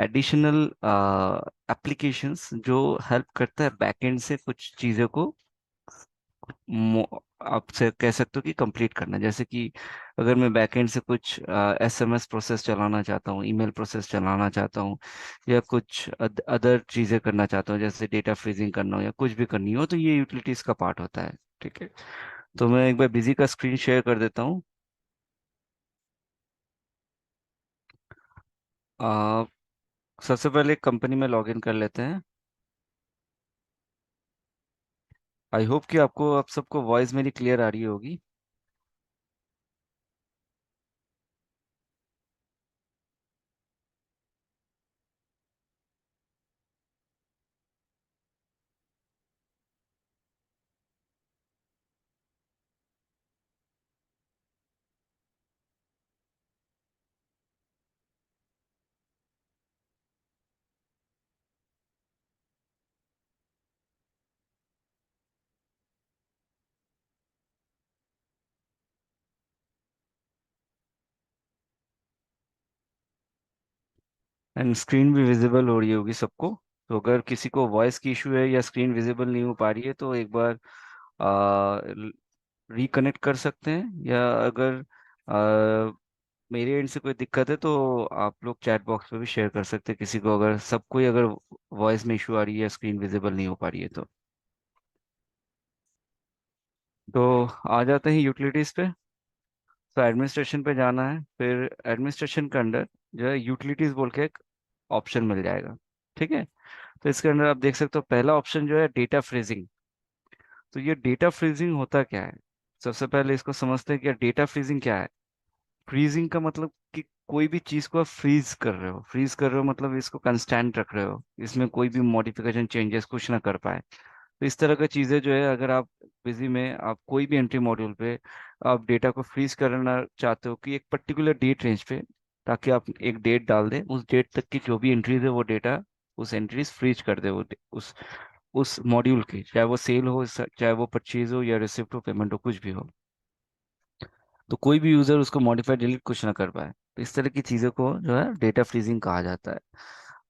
Additional applications जो help करता है बैकएंड से कुछ चीज़ों को आप से कह सकते हो कि कंप्लीट करना। जैसे कि अगर मैं बैकएंड से कुछ एसएमएस प्रोसेस चलाना चाहता हूँ, ईमेल प्रोसेस चलाना चाहता हूँ, या कुछ अदर चीज़ें करना चाहता हूँ, जैसे डेटा फ्रीजिंग करना हो या कुछ भी करनी हो, तो ये यूटिलिटीज का पार्ट होता है। ठीक है, तो मैं एक बार बिजी का स्क्रीन शेयर कर देता हूँ। आ, सबसे पहले कंपनी में लॉगिन कर लेते हैं। आई होप कि आपको आप सबको वॉइस मेरी क्लियर आ रही होगी। एंड स्क्रीन भी विजिबल हो रही होगी सबको। तो अगर किसी को वॉइस की इशू है या स्क्रीन विजिबल नहीं हो पा रही है तो एक बार रिकनेक्ट कर सकते हैं, या अगर आ, मेरे एंड से कोई दिक्कत है तो आप लोग चैट बॉक्स पे भी शेयर कर सकते हैं किसी को, अगर सबको ही अगर वॉइस में इशू आ रही है या स्क्रीन विजिबल नहीं हो पा रही है तो आ जाते हैं यूटिलिटीज पे। तो एडमिनिस्ट्रेशन पे जाना है, फिर एडमिनिस्ट्रेशन के अंदर जो है यूटिलिटीज बोल के एक ऑप्शन मिल जाएगा। ठीक है, तो इसके अंदर आप देख सकते हो पहला ऑप्शन जो है डेटा फ्रीजिंग। तो ये डेटा फ्रीजिंग होता क्या है, सबसे पहले इसको समझते हैं कि डेटा फ्रीजिंग क्या है। फ्रीजिंग का मतलब कि कोई भी चीज को आप फ्रीज कर रहे हो, फ्रीज कर रहे हो मतलब इसको कंस्टेंट रख रहे हो, इसमें कोई भी मॉडिफिकेशन चेंजेस कुछ ना कर पाए। तो इस तरह का चीजें जो है, अगर आप बिजी में आप कोई भी एंट्री मॉड्यूल पे आप डेटा को फ्रीज करना चाहते हो कि एक पर्टिकुलर डेट रेंज पे, ताकि आप एक डेट डाल दें, उस डेट तक की जो भी एंट्रीज है वो डेटा उस एंट्रीज फ्रीज कर दे, उस मॉड्यूल की, चाहे वो सेल हो, चाहे वो परचेज हो या रिसिप्ट हो, पेमेंट हो, कुछ भी हो। तो कोई भी यूजर उसको मॉडिफाई डिलीट कुछ ना कर पाए। तो इस तरह की चीज़ों को जो है डेटा फ्रीजिंग कहा जाता है।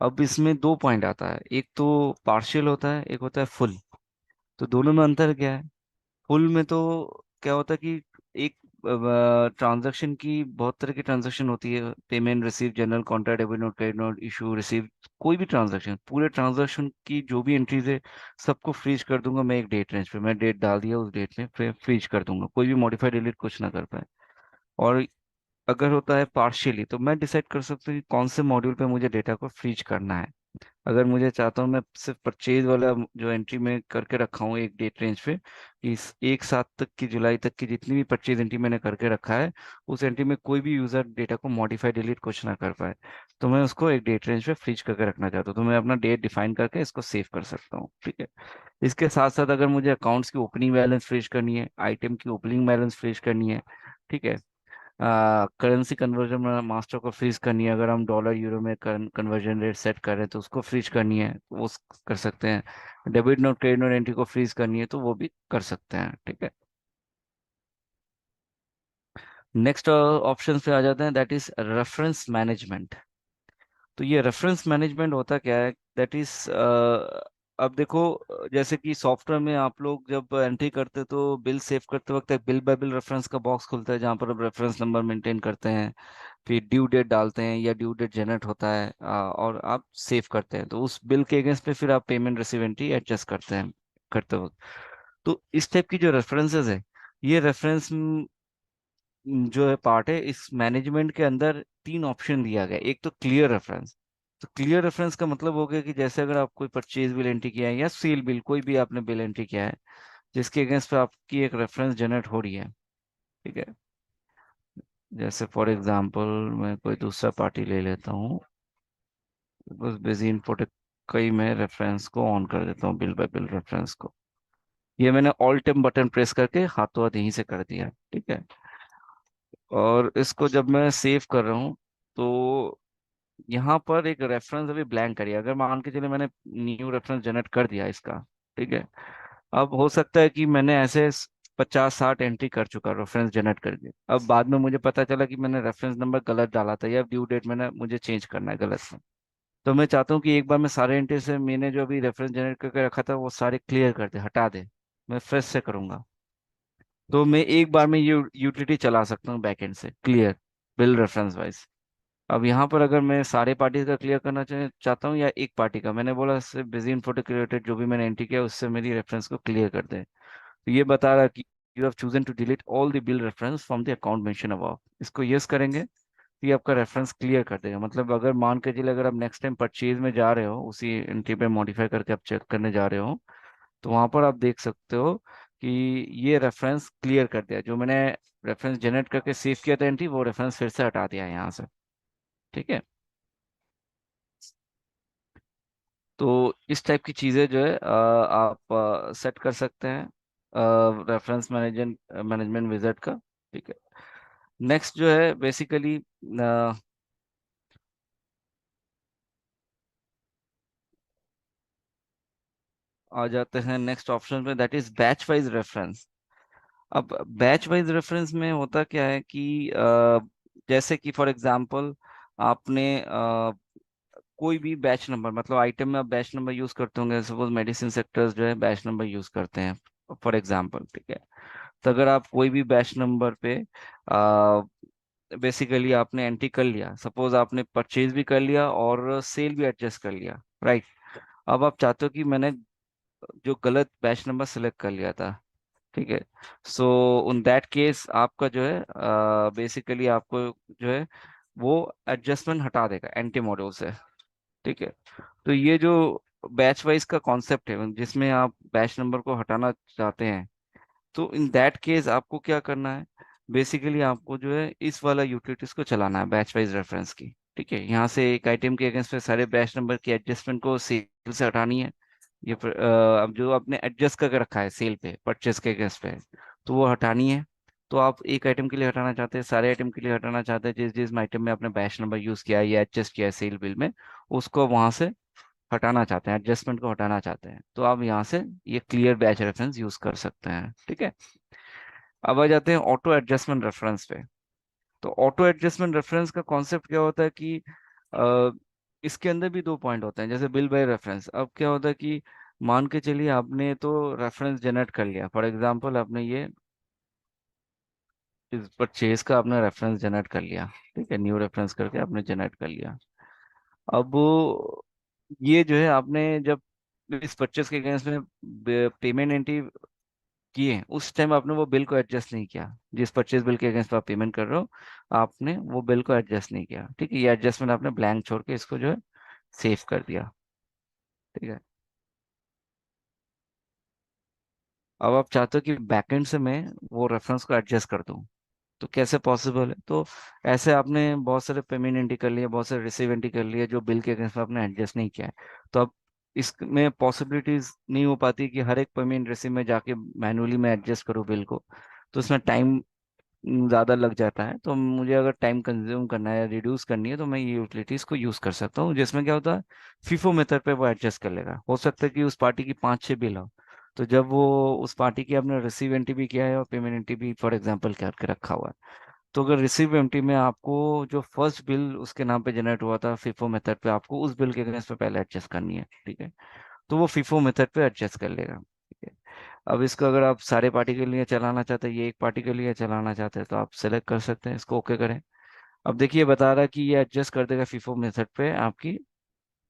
अब इसमें दो पॉइंट आता है, एक तो पार्शियल होता है, एक होता है फुल। तो दोनों में अंतर क्या है। फुल में तो क्या होता है कि एक ट्रांजैक्शन की बहुत तरह की ट्रांजैक्शन होती है, payment, receive, general, contract, debit note, credit note, issue, receive, कोई भी ट्रांजैक्शन, पूरे ट्रांजैक्शन की जो भी एंट्रीज है सबको फ्रीज कर दूंगा मैं एक डेट रेंज पे। मैं डेट डाल दिया, उस डेट में फिर फ्रीज कर दूंगा, कोई भी मॉडिफाई डिलीट कुछ ना कर पाए। और अगर होता है पार्शियली, तो मैं डिसाइड कर सकता हूँ कि कौन से मॉड्यूल पे मुझे डेटा को फ्रीज करना है। अगर मुझे चाहता हूँ मैं सिर्फ परचेज वाला जो एंट्री में करके रखा हूँ एक डेट रेंज पे, कि इस एक साथ तक की, जुलाई तक की जितनी भी परचेज एंट्री मैंने करके रखा है, उस एंट्री में कोई भी यूजर डेटा को मॉडिफाई डिलीट कुछ ना कर पाए, तो मैं उसको एक डेट रेंज पे फ्रीज करके रखना चाहता हूँ। तो मैं अपना डेट डिफाइन करके इसको सेव कर सकता हूँ। ठीक है, इसके साथ साथ अगर मुझे अकाउंट्स की ओपनिंग बैलेंस फ्रीज करनी है, आइटम की ओपनिंग बैलेंस फ्रीज करनी है, ठीक है, करेंसी कन्वर्जन में मास्टर को फ्रीज करनी है, अगर हम डॉलर यूरो में कन्वर्जन रेट सेट कर रहे हैं तो उसको फ्रीज करनी है, तो वो कर सकते हैं। Debit note, credit note entry को फ्रीज करनी है तो वो भी कर सकते हैं। ठीक है, नेक्स्ट ऑप्शन पे आ जाते हैं, दैट इज रेफरेंस मैनेजमेंट। तो ये रेफरेंस मैनेजमेंट होता क्या है, दैट इज अब देखो, जैसे कि सॉफ्टवेयर में आप लोग जब एंट्री करते तो बिल सेव करते वक्त एक बिल बाय बिल रेफरेंस का बॉक्स खुलता है, जहाँ पर आप रेफरेंस नंबर मेंटेन करते हैं, फिर ड्यू डेट डालते हैं या ड्यू डेट जनरेट होता है, और आप सेव करते हैं, तो उस बिल के अगेंस्ट पे फिर आप पेमेंट रिसीव एंट्री एडजस्ट करते हैं करते वक्त। तो इस टाइप की जो रेफरेंसेस है, ये रेफरेंस जो है पार्ट है, इस मैनेजमेंट के अंदर तीन ऑप्शन दिया गया है। एक तो क्लियर रेफरेंस। तो क्लियर रेफरेंस का मतलब हो गया कि जैसे अगर आप कोई परचेज बिल एंट्री किया है या सेल बिल, कोई भी आपने बिल एंट्री किया है जिसके अगेंस्ट पे आपकी एक रेफरेंस जनरेट हो रही है। ठीक है, जैसे फॉर एग्जांपल मैं कोई दूसरा पार्टी ले लेता हूँ, बस बिजी इनपुट, कई मैं रेफरेंस को ऑन कर देता हूँ, बिल बाय बिल रेफरेंस को। ये मैंने ऑल टाइम बटन प्रेस करके हाथों हाथ यहीं से कर दिया। ठीक है, और इसको जब मैं सेव कर रहा हूँ तो यहाँ पर एक रेफरेंस अभी ब्लैंक करिए, अगर मान के चले मैंने न्यू रेफरेंस जनरेट कर दिया इसका। ठीक है, अब हो सकता है कि मैंने ऐसे 50-60 एंट्री कर चुका रेफरेंस जनरेट करके, अब बाद में मुझे पता चला कि मैंने रेफरेंस नंबर गलत डाला था या ड्यू डेट मैंने मुझे चेंज करना है गलत से। तो मैं चाहता हूँ कि एक बार मैं सारे एंट्री से मैंने जो अभी रेफरेंस जनरेट करके रखा था वो सारे क्लियर कर दे, हटा दे। मैं फ्रेश से करूंगा। तो मैं एक बार में ये यूटिलिटी चला सकता हूँ बैकएंड से, क्लियर बिल रेफरेंस वाइज। अब यहाँ पर अगर मैं सारे पार्टीज का क्लियर करना चाहता हूँ या एक पार्टी का, मैंने बोला सिर्फ बिजी इन्फो के रिलेटेड जो भी मैंने एंट्री किया उससे मेरी रेफरेंस को क्लियर कर दे। तो ये बता रहा है कि you have chosen to delete all the bill reference from the account mention above. इसको यस करेंगे तो ये आपका रेफरेंस क्लियर कर देगा। मतलब अगर मान के चलिए अगर आप नेक्स्ट टाइम परचेज में जा रहे हो, उसी एंट्री पे मॉडिफाई करके आप चेक करने जा रहे हो, तो वहां पर आप देख सकते हो कि ये रेफरेंस क्लियर कर दिया। जो मैंने रेफरेंस जनरेट करके सेव किया था एंट्री, वो रेफरेंस फिर से हटा दिया है यहाँ से। ठीक है। तो इस टाइप की चीज़ें जो है आप सेट कर सकते हैं रेफरेंस मैनेजमेंट मैनेजमेंट विजार्ड का। ठीक है। नेक्स्ट जो है बेसिकली आ जाते हैं नेक्स्ट ऑप्शन पे, that is batch wise reference. अब बैच वाइज रेफरेंस में होता क्या है कि जैसे कि फॉर एग्जांपल आपने कोई भी बैच नंबर, मतलब आइटम में आप बैच नंबर यूज करते होंगे, सपोज मेडिसिन सेक्टर्स जो है बैच नंबर यूज करते हैं फॉर एग्जांपल। ठीक है। तो अगर आप कोई भी बैच नंबर पे बेसिकली आपने एंट्री कर लिया, सपोज आपने परचेज भी कर लिया और सेल भी एडजस्ट कर लिया, राइट। अब आप चाहते हो कि मैंने जो गलत बैच नंबर सेलेक्ट कर लिया था, ठीक है। सो उन दैट केस आपका जो है बेसिकली आपको जो है वो एडजस्टमेंट हटा देगा एंटी मॉड्यूल से। ठीक है। तो ये जो बैच वाइज का कॉन्सेप्ट है जिसमें आप बैच नंबर को हटाना चाहते हैं, तो इन दैट केस आपको क्या करना है, बेसिकली आपको जो है इस वाला यूटिलिटीज को चलाना है, बैच वाइज रेफरेंस की। ठीक है। यहाँ से एक आइटम के अगेंस्ट पे सारे बैच नंबर की एडजस्टमेंट को सेल से हटानी है। ये अब जो आपने एडजस्ट करके रखा है सेल पे परचेस के अगेंस्ट पे, तो वो हटानी है। तो आप एक आइटम के लिए हटाना चाहते हैं, सारे आइटम के लिए हटाना चाहते हैं, जिस जिस आइटम में आपने बैच नंबर यूज किया है या एडजस्ट किया है सेल बिल में, उसको वहां से हटाना चाहते हैं, एडजस्टमेंट को हटाना चाहते हैं, तो आप यहाँ से ये क्लियर बैच रेफरेंस यूज कर सकते हैं। ठीक है। अब आ जाते हैं ऑटो एडजस्टमेंट रेफरेंस पे। तो ऑटो एडजस्टमेंट रेफरेंस का कॉन्सेप्ट क्या होता है कि अ, इसके अंदर भी दो पॉइंट होते हैं, जैसे बिल बाय रेफरेंस। अब क्या होता है कि मान के चलिए आपने तो रेफरेंस जनरेट कर लिया, फॉर एग्जांपल आपने ये इस परचेज का आपने रेफरेंस जनरेट कर लिया। ठीक है। न्यू रेफरेंस करके आपने जनरेट कर लिया। अब ये जो है आपने जब इस परचेज के अगेंस्ट में पेमेंट एंट्री किए, उस टाइम आपने वो बिल को एडजस्ट नहीं किया, जिस परचेज बिल के अगेंस्ट आप पेमेंट कर रहे हो आपने वो बिल को एडजस्ट नहीं किया। ठीक है। ये एडजस्टमेंट आपने ब्लैंक छोड़ के इसको जो है सेव कर दिया। ठीक है। अब आप चाहते हो कि बैकएंड से मैं वो रेफरेंस को एडजस्ट कर दूं, तो कैसे पॉसिबल है? तो ऐसे आपने बहुत सारे पेमेंट एंट्री कर लिए, बहुत सारे रिसीव एंट्री कर लिए जो बिल के अगेंस्ट में आपने एडजस्ट नहीं किया है। तो अब इसमें पॉसिबिलिटीज नहीं हो पाती कि हर एक पेमेंट रिसीव में जाके मैनुअली मैं एडजस्ट करूँ बिल को। तो इसमें टाइम ज़्यादा लग जाता है। तो मुझे अगर टाइम कंज्यूम करना है या रिड्यूस करनी है तो मैं ये यूटिलिटीज़ को यूज़ कर सकता हूँ, जिसमें क्या होता है फीफो मेथड पे वो एडजस्ट कर लेगा। हो सकता है कि उस पार्टी की 5-6 बिल हो, तो जब वो उस पार्टी की आपने रिसीव एंट्री भी किया है और पेमेंट एंट्री भी फॉर एग्जांपल करके रखा हुआ है, तो अगर रिसीव एंट्री में आपको जो फर्स्ट बिल उसके नाम पे जनरेट हुआ था फीफो मेथड पे, आपको उस बिल के अगेंस्ट पे पहले एडजस्ट करनी है। ठीक है। तो वो फीफो मेथड पे एडजस्ट कर लेगा। ठीक है। अब इसको अगर आप सारे पार्टी के लिए चलाना चाहते हैं, ये एक पार्टी के लिए चलाना चाहते हैं, तो आप सेलेक्ट कर सकते हैं, इसको ओके करें। अब देखिए बता रहा है कि ये एडजस्ट कर देगा फीफो मेथड पे आपकी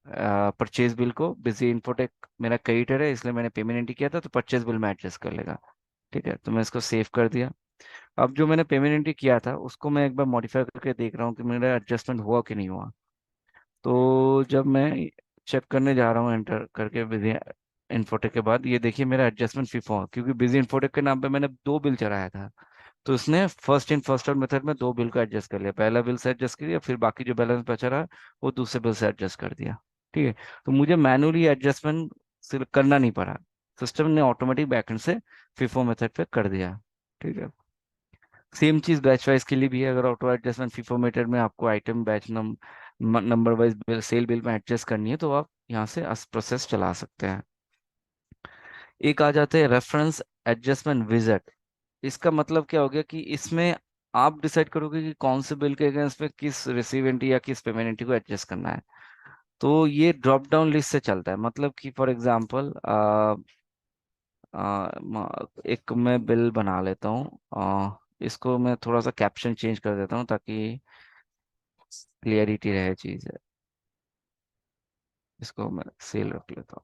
परचेज बिल को। बिजी इन्फोटेक मेरा क्रेडिटर है इसलिए मैंने पेमेंट एंट्री किया था, तो परचेज बिल में एडजस्ट कर लेगा। ठीक है। तो मैं इसको सेव कर दिया। अब जो मैंने पेमेंट एंट्री किया था उसको मैं एक बार मॉडिफाई करके देख रहा हूँ कि मेरा एडजस्टमेंट हुआ कि नहीं हुआ। तो जब मैं चेक करने जा रहा हूँ एंटर करके बिजी इन्फोटेक के बाद, ये देखिए मेरा एडजस्टमेंट फीफो हुआ, क्योंकि बिजी इन्फोटेक के नाम पे मैंने दो बिल चढ़ाया था। तो उसने first in first out method में दो बिल को एडजस्ट कर लिया, पहला बिल से एडजस्ट कर लिया, फिर बाकी जो बैलेंस बचा रहा वो दूसरे बिल से एडजस्ट कर दिया। ठीक है। तो मुझे मैनुअली एडजस्टमेंट करना नहीं पड़ा, सिस्टम ने ऑटोमेटिक बैकएंड से फिफो मेथड पे कर दिया। ठीक है। सेम चीज बैच वाइज के लिए भी है। अगर ऑटो एडजस्टमेंट फीफो मेथड में आपको item batch number wise bill sale bill में एडजस्ट करनी है, तो आप यहाँ से प्रोसेस चला सकते हैं। एक आ जाते हैं रेफरेंस एडजस्टमेंट विजार्ड। इसका मतलब क्या हो गया कि इसमें आप डिसाइड करोगे कि कौन से बिल के अगेंस्ट में किस रिसीव एंट्री या किस पेमेंट एंट्री को एडजस्ट करना है। तो ये ड्रॉप डाउन लिस्ट से चलता है, मतलब कि फॉर एग्जांपल एक मैं बिल बना लेता हूँ, इसको मैं थोड़ा सा कैप्शन चेंज कर देता हूँ ताकि क्लियरिटी रहे चीज़ है। इसको मैं सेल रख लेता हूँ।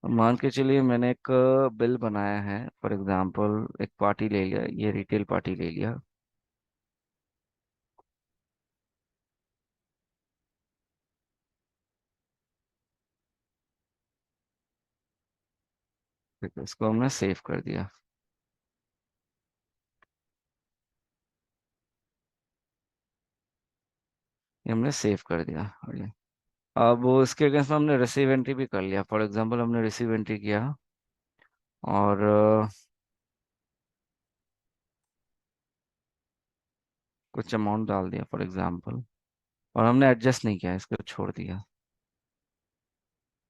मान के चलिए मैंने एक बिल बनाया है, फॉर एग्जांपल एक पार्टी ले लिया, ये रिटेल पार्टी ले लिया। ठीक है, इसको हमने सेव कर दिया। ये हमने सेव कर दिया। और ये अब वो इसके अगेंस्ट में हमने रिसीव एंट्री भी कर लिया, फॉर एग्जांपल हमने रिसीव एंट्री किया और कुछ अमाउंट डाल दिया फॉर एग्जांपल, और हमने एडजस्ट नहीं किया, इसको छोड़ दिया।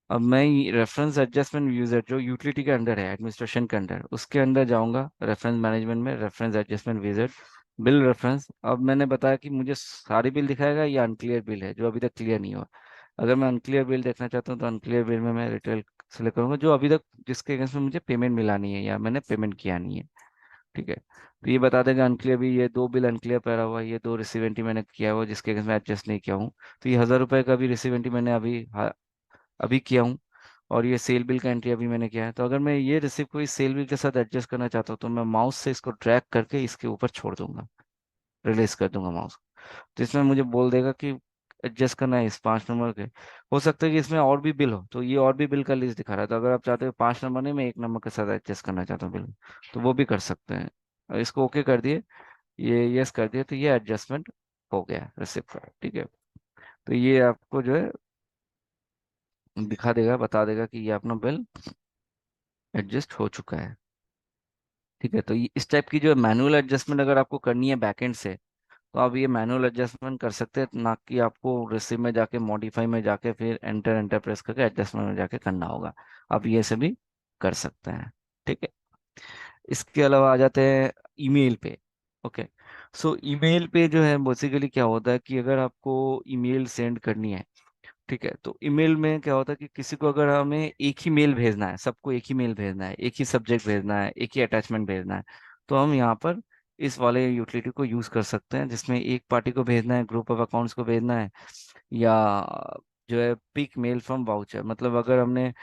अब मैं रेफरेंस एडजस्टमेंट यूजर जो यूटिलिटी के अंडर है, एडमिनिस्ट्रेशन के अंडर, उसके अंदर जाऊंगा रेफरेंस मैनेजमेंट में, reference adjustment visit, bill reference. अब मैंने बताया कि मुझे सारी बिल दिखाएगा या अनक्लियर बिल है जो अभी तक क्लियर नहीं हुआ। अगर मैं अनक्लियर बिल देखना चाहता हूँ तो अनक्लियर बिल में मैं रिटेल सेलेक्ट करूंगा, जो अभी तक जिसके अगेंस्ट में मुझे पेमेंट मिला नहीं है या मैंने पेमेंट किया नहीं है। ठीक है, तो ये बता देगा अनक्लियर भी, ये दो बिल अनक्लियर पड़ा हुआ है, ये दो रिसीवेंटी मैंने किया हुआ जिसके अगेंस्ट मैं एडजस्ट नहीं किया हूँ। तो ये 1000 रुपये का भी रिसीवेंटी मैंने अभी किया हूँ, और ये सेल बिल का एंट्री अभी मैंने किया है। तो अगर मैं ये रिसिप्ट को इस सेल बिल के साथ एडजस्ट करना चाहता हूँ तो मैं माउस से इसको ड्रैग करके इसके ऊपर छोड़ दूंगा, रिलीज कर दूंगा माउस। तो इसमें मुझे बोल देगा कि एडजस्ट करना है इस 5 नंबर के। हो सकता है कि इसमें और भी बिल हो, तो ये और भी बिल का लिस्ट दिखा रहा है, तो अगर आप चाहते हो 5 नंबर नहीं, मैं 1 नंबर के साथ एडजस्ट करना चाहता हूँ बिल, तो वो भी कर सकते हैं। और इसको ओके कर दिए, ये यस कर दिया, तो ये एडजस्टमेंट हो गया रिसिप्ट का। ठीक है, तो ये आपको जो है दिखा देगा, बता देगा कि ये अपना बिल एडजस्ट हो चुका है। ठीक है, तो इस टाइप की जो मैनुअल एडजस्टमेंट अगर आपको करनी है बैकएंड से, तो आप ये मैनुअल एडजस्टमेंट कर सकते हैं, ना कि आपको रिसीव में जाके मॉडिफाई में जाके फिर एंटर एंटर प्रेस करके एडजस्टमेंट में जाके करना होगा। आप ये से भी कर सकते हैं। ठीक है, इसके अलावा आ जाते हैं ईमेल पे। ओके, सो ईमेल पे जो है बेसिकली क्या होता है कि अगर आपको ईमेल सेंड करनी है, ठीक है, तो ईमेल में क्या होता है कि किसी को अगर हमें एक ही मेल भेजना है, सबको एक ही मेल भेजना है, एक ही सब्जेक्ट भेजना है, एक ही अटैचमेंट भेजना है, तो हम यहाँ पर इस वाले यूटिलिटी को यूज कर सकते हैं, जिसमें एक पार्टी को भेजना है, ग्रुप ऑफ अकाउंट्स को भेजना है, या जो है पिक मेल फ्रॉम वाउचर, मतलब अगर हमने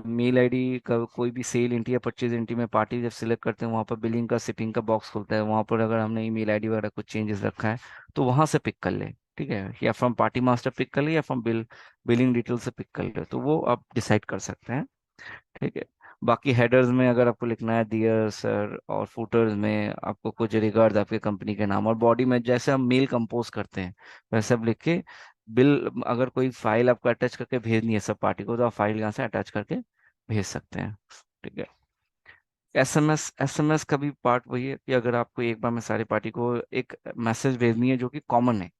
मेल आईडी का कोई भी सेल एंट्री या परचेज एंट्री में पार्टी जब सिलेक्ट करते हैं, वहाँ पर बिलिंग का शिपिंग का बॉक्स खुलता है, वहाँ पर अगर हमने ईमेल आईडी वगैरह कुछ चेंजेस रखा है तो वहाँ से पिक कर ले। ठीक है, या फ्रॉम पार्टी मास्टर पिक कर ले, या फ्रॉम बिलिंग डिटेल से पिक कर ले, तो वो आप डिसाइड कर सकते हैं। ठीक है, बाकी हेडर्स में अगर आपको लिखना है डियर सर, और फुटर्स में आपको कुछ रिगार्ड्स आपके कंपनी के नाम, और बॉडी में जैसे हम मेल कंपोज करते हैं वैसे आप लिख के बिल, अगर कोई फाइल आपको अटैच करके भेजनी है सब पार्टी को, तो आप फाइल यहाँ से अटैच करके भेज सकते हैं। ठीक है, एसएमएस का भी पार्ट वही है कि अगर आपको एक बार में सारी पार्टी को एक मैसेज भेजनी है जो कि कॉमन है,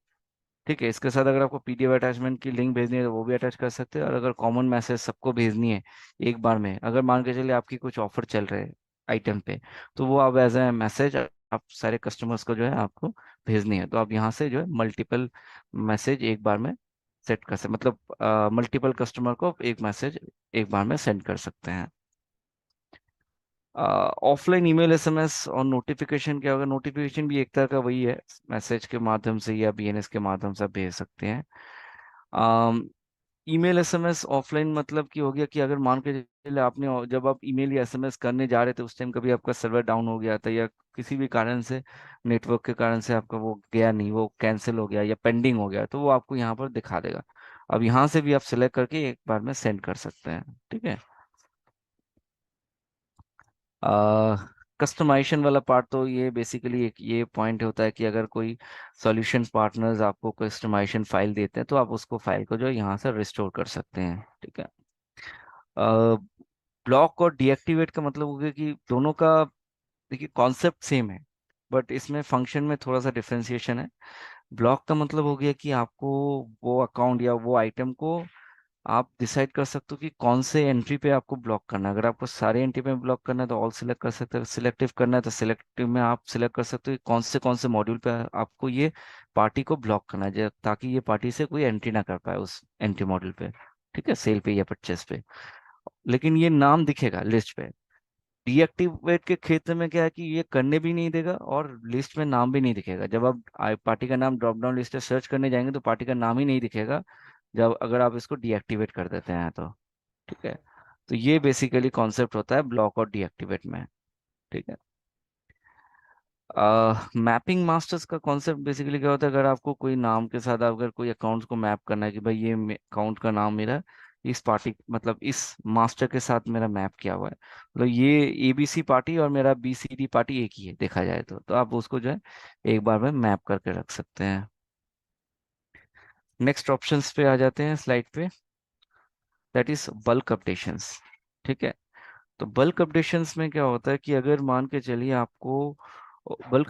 ठीक है, इसके साथ अगर आपको पीडीएफ अटैचमेंट की लिंक भेजनी है तो वो भी अटैच कर सकते हैं। और अगर कॉमन मैसेज सबको भेजनी है एक बार में, अगर मान के चलिए आपकी कुछ ऑफर चल रहे हैं आइटम पे, तो वो आप एज ए मैसेज आप सारे कस्टमर्स को जो है आपको भेजनी है, तो आप यहाँ से जो है मल्टीपल मैसेज एक बार में सेट कर सकते, मतलब मल्टीपल कस्टमर को आप एक मैसेज एक बार में सेंड कर सकते हैं। ऑफलाइन ईमेल एसएमएस और नोटिफिकेशन क्या होगा, नोटिफिकेशन भी एक तरह का वही है, मैसेज के माध्यम से या बीएनएस के माध्यम से आप भेज सकते हैं। ईमेल एसएमएस ऑफलाइन मतलब कि हो गया कि अगर मान के चलिए आपने जब आप ईमेल या एसएमएस करने जा रहे थे उस टाइम कभी आपका सर्वर डाउन हो गया था, या किसी भी कारण से नेटवर्क के कारण से आपका वो गया नहीं, वो कैंसिल हो गया या पेंडिंग हो गया, तो वो आपको यहाँ पर दिखा देगा। अब यहाँ से भी आप सिलेक्ट करके एक बार में सेंड कर सकते हैं। ठीक है, कस्टमाइजेशन वाला पार्ट तो ये बेसिकली एक ये पॉइंट होता है कि अगर कोई सॉल्यूशन पार्टनर्स आपको कस्टमाइजेशन फाइल देते हैं तो आप उसको फाइल को जो है यहाँ से रिस्टोर कर सकते हैं। ठीक है, ब्लॉक और डीएक्टिवेट का मतलब हो गया कि दोनों का देखिए कॉन्सेप्ट सेम है, बट इसमें फंक्शन में थोड़ा सा डिफरेंशिएशन है। ब्लॉक का मतलब हो गया कि आपको वो अकाउंट या वो आइटम को आप डिसाइड कर सकते हो कि कौन से एंट्री पे आपको ब्लॉक करना है। अगर आपको सारे एंट्री पे ब्लॉक करना है तो ऑल सिलेक्ट कर सकते हो, सिलेक्टिव करना है तो सिलेक्टिव में आप सिलेक्ट कर सकते हो कि कौन से मॉड्यूल पे आपको ये पार्टी को ब्लॉक करना है, ताकि ये पार्टी से कोई एंट्री ना कर पाए उस एंट्री मॉड्यूल पे। ठीक है, सेल पे या परचेस पे। लेकिन ये नाम दिखेगा लिस्ट पे। डीएक्टिवेट के क्षेत्र में क्या है कि ये करने भी नहीं देगा और लिस्ट में नाम भी नहीं दिखेगा। जब आप पार्टी का नाम ड्रॉप डाउन लिस्ट से सर्च करने जाएंगे तो पार्टी का नाम ही नहीं दिखेगा, जब अगर आप इसको डीएक्टिवेट कर देते हैं तो। ठीक है, तो ये बेसिकली कॉन्सेप्ट होता है ब्लॉक और डीएक्टिवेट में। ठीक है। मैपिंग मास्टर्स का कॉन्सेप्ट बेसिकली क्या होता है, अगर आपको कोई नाम के साथ अगर कोई अकाउंट्स को मैप करना है कि भाई ये अकाउंट का नाम मेरा इस पार्टी मतलब इस मास्टर के साथ मेरा मैप किया हुआ है, मतलब ये एबीसी पार्टी और मेरा बीसीडी पार्टी एक ही है देखा जाए तो आप उसको जो है एक बार में मैप करके रख सकते हैं। नेक्स्ट ऑप्शंस पे आ जाते हैं स्लाइड पे, दैट इज बल्क अपडेशंस। ठीक है, तो बल्क अपडेशंस में क्या होता है कि अगर मान के चलिए आपको बल्क